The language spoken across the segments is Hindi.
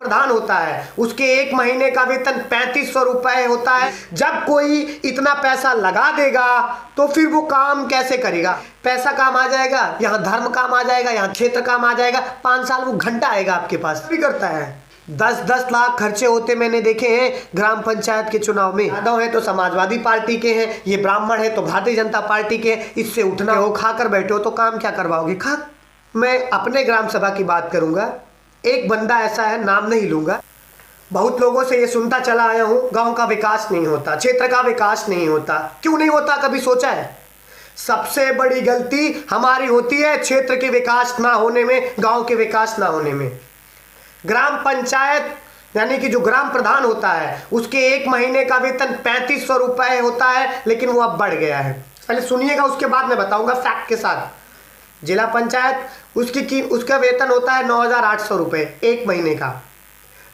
प्रधान होता है उसके एक महीने का वेतन 3500 रुपए होता है। जब कोई इतना पैसा लगा देगा तो फिर वो काम कैसे करेगा? पैसा काम आ जाएगा, यहाँ धर्म काम आ जाएगा, यहाँ क्षेत्र काम आ जाएगा, 5 साल वो घंटा आएगा आपके पास भी करता है। 10-10 लाख खर्चे होते मैंने देखे हैं ग्राम पंचायत के चुनाव में। यादव है तो समाजवादी पार्टी के हैं, ये ब्राह्मण है तो भारतीय जनता पार्टी के। इससे उठना हो, खाकर बैठे हो तो काम क्या करवाओगे? खा। मैं अपने ग्राम सभा की बात करूंगा। एक बंदा ऐसा है, नाम नहीं लूंगा, बहुत लोगों से ये सुनता चला आया हूं, गांव का विकास नहीं होता, क्षेत्र का विकास नहीं होता। क्यों नहीं होता, कभी सोचा है? सबसे बड़ी गलती हमारी होती है क्षेत्र के विकास ना होने में, गांव के विकास ना होने में। ग्राम पंचायत यानी कि जो ग्राम प्रधान होता है उसके एक महीने का वेतन 3500 रुपए होता है, लेकिन वो अब बढ़ गया है। पहले सुनिएगा, उसके बाद मैं बताऊंगा फैक्ट के साथ। जिला पंचायत उसका वेतन होता है 9800 रुपए एक महीने का।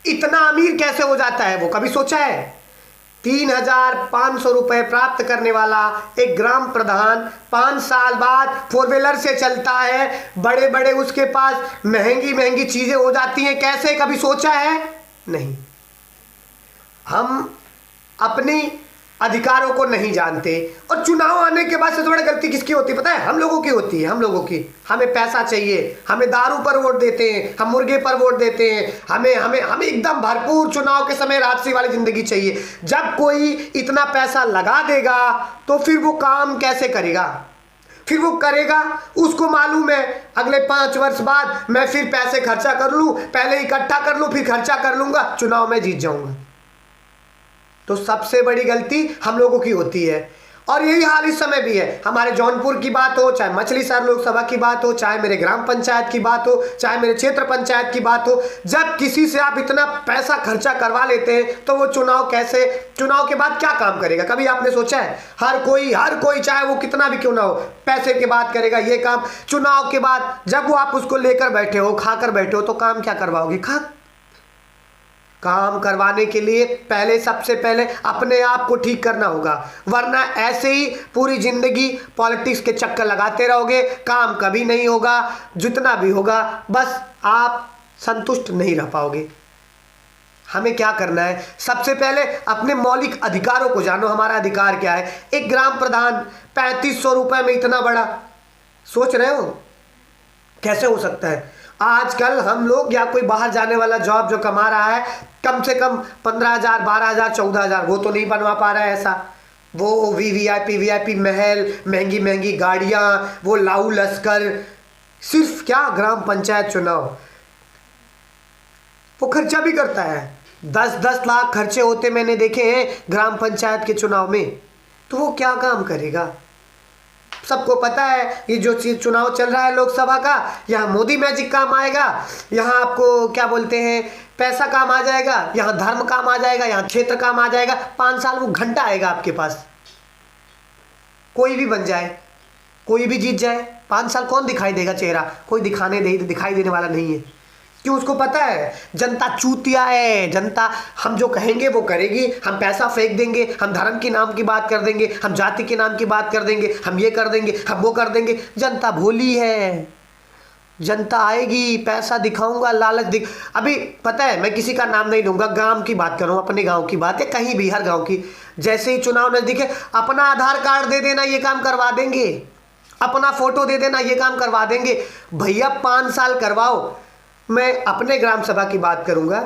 इतना अमीर कैसे हो जाता है वो, कभी सोचा है? 3500 रुपए प्राप्त करने वाला एक ग्राम प्रधान 5 साल बाद 4 व्हीलर से चलता है, बड़े बड़े उसके पास महंगी महंगी चीजें हो जाती हैं। कैसे, कभी सोचा है? नहीं। हम अपनी अधिकारों को नहीं जानते, और चुनाव आने के बाद सबसे बड़ी गलती किसकी होती है पता है? हम लोगों की होती है। हम लोगों की, हमें पैसा चाहिए, हमें दारू पर वोट देते हैं, हम मुर्गे पर वोट देते हैं, हमें हमें हमें एकदम भरपूर चुनाव के समय राजसी वाली जिंदगी चाहिए। जब कोई इतना पैसा लगा देगा तो फिर वो काम कैसे करेगा? फिर वो करेगा, उसको मालूम है अगले 5 वर्ष बाद मैं फिर पैसे खर्चा कर लूं, पहले इकट्ठा कर लूं फिर खर्चा कर लूंगा, चुनाव में जीत जाऊंगा। तो सबसे बड़ी गलती हम लोगों की होती है, और यही हाल इस समय भी है। हमारे जौनपुर की बात हो, चाहे मछली शहर लोकसभा की बात हो, चाहे मेरे ग्राम पंचायत की बात हो, चाहे मेरे क्षेत्र पंचायत की बात हो, जब किसी से आप इतना पैसा खर्चा करवा लेते हैं तो वो चुनाव के बाद क्या काम करेगा? कभी आपने सोचा है? हर कोई चाहे वो कितना भी क्यों ना हो, पैसे के बाद करेगा ये काम। चुनाव के बाद जब वो आप उसको लेकर बैठे हो, खाकर बैठे हो, तो काम क्या करवाओगे? काम करवाने के लिए सबसे पहले अपने आप को ठीक करना होगा, वरना ऐसे ही पूरी जिंदगी पॉलिटिक्स के चक्कर लगाते रहोगे, काम कभी नहीं होगा। जितना भी होगा बस आप संतुष्ट नहीं रह पाओगे। हमें क्या करना है? सबसे पहले अपने मौलिक अधिकारों को जानो। हमारा अधिकार क्या है? एक ग्राम प्रधान 3500 रुपए में इतना बड़ा, सोच रहे हो कैसे हो सकता है? आजकल हम लोग या कोई बाहर जाने वाला जॉब जो कमा रहा है कम से कम 15,000, 12,000, 14,000, वो तो नहीं बनवा पा रहा है ऐसा। वो वीआईपी महल, महंगी महंगी गाड़ियां, वो लाऊ लश्कर, सिर्फ क्या ग्राम पंचायत चुनाव, वो खर्चा भी करता है। 10-10 लाख खर्चे होते मैंने देखे हैं ग्राम पंचायत के चुनाव में। तो वो क्या काम करेगा? सबको पता है ये जो चुनाव चल रहा है लोकसभा का, यहाँ मोदी मैजिक काम आएगा, यहाँ आपको क्या बोलते हैं पैसा काम आ जाएगा, यहाँ धर्म काम आ जाएगा, यहाँ क्षेत्र काम आ जाएगा, 5 साल वो घंटा आएगा आपके पास। कोई भी बन जाए, कोई भी जीत जाए, 5 साल कौन दिखाई देगा चेहरा? कोई दिखाई देने वाला नहीं है। क्यों? उसको पता है जनता चूतिया है, जनता हम जो कहेंगे वो करेगी। हम पैसा फेंक देंगे, हम धर्म के नाम की बात कर देंगे, हम जाति के नाम की बात कर देंगे, हम ये कर देंगे, हम वो कर देंगे। जनता भोली है, जनता आएगी, पैसा दिखाऊंगा, लालच अभी पता है, मैं किसी का नाम नहीं लूंगा, गांव की बात करूँ, अपने गांव की बात है, कहीं भी हर गांव की। जैसे ही चुनाव नजदीक है, अपना आधार कार्ड दे देना, ये काम करवा देंगे, अपना फोटो दे देना, ये काम करवा देंगे। भैया 5 साल करवाओ। मैं अपने ग्राम सभा की बात करूंगा।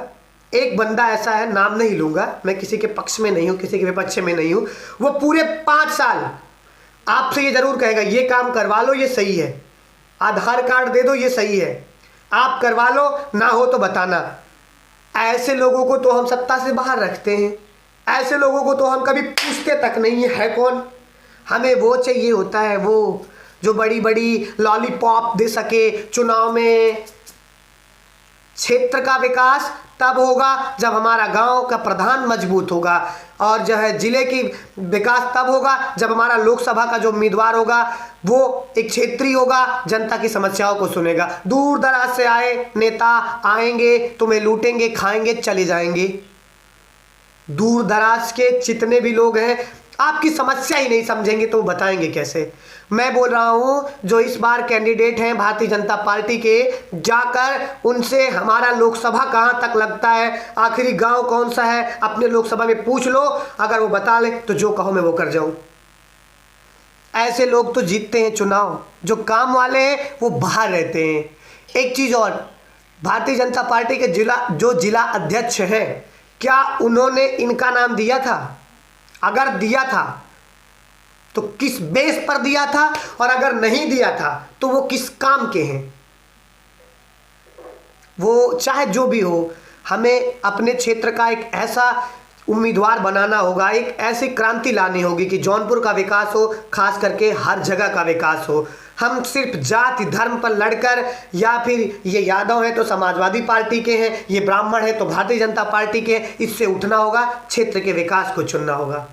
एक बंदा ऐसा है, नाम नहीं लूंगा, मैं किसी के पक्ष में नहीं हूं, किसी के विपक्ष में नहीं हूं, वो पूरे 5 साल आपसे ये जरूर कहेगा ये काम करवा लो, ये सही है, आधार कार्ड दे दो, ये सही है, आप करवा लो, ना हो तो बताना। ऐसे लोगों को तो हम सत्ता से बाहर रखते हैं, ऐसे लोगों को तो हम कभी पूछते तक नहीं है कौन। हमें वो चाहिए होता है, वो जो बड़ी बड़ी लॉलीपॉप दे सके चुनाव में। क्षेत्र का विकास तब होगा जब हमारा गांव का प्रधान मजबूत होगा, और जो है जिले की विकास तब होगा जब हमारा लोकसभा का जो उम्मीदवार होगा वो एक क्षेत्रीय होगा, जनता की समस्याओं को सुनेगा। दूर दराज से आए नेता आएंगे, तुम्हें लूटेंगे, खाएंगे, चले जाएंगे। दूर दराज के जितने भी लोग हैं आपकी समस्या ही नहीं समझेंगे तो बताएंगे कैसे। मैं बोल रहा हूँ जो इस बार कैंडिडेट हैं भारतीय जनता पार्टी के, जाकर उनसे हमारा लोकसभा कहाँ तक लगता है, आखिरी गांव कौन सा है, अपने लोकसभा में पूछ लो। अगर वो बता ले तो जो कहो मैं वो कर जाऊँ। ऐसे लोग तो जीतते हैं चुनाव, जो काम वाले हैं वो बाहर रहते हैं। एक चीज़ और, भारतीय जनता पार्टी के जिला अध्यक्ष हैं, क्या उन्होंने इनका नाम दिया था? अगर दिया था तो किस बेस पर दिया था, और अगर नहीं दिया था तो वो किस काम के हैं? वो चाहे जो भी हो, हमें अपने क्षेत्र का एक ऐसा उम्मीदवार बनाना होगा, एक ऐसी क्रांति लानी होगी कि जौनपुर का विकास हो, खास करके हर जगह का विकास हो। हम सिर्फ जाति धर्म पर लड़कर, या फिर ये यादव है तो समाजवादी पार्टी के हैं, ये ब्राह्मण है तो भारतीय जनता पार्टी के हैं, इससे उठना होगा, क्षेत्र के विकास को चुनना होगा।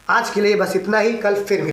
आज के लिए बस इतना ही, कल फिर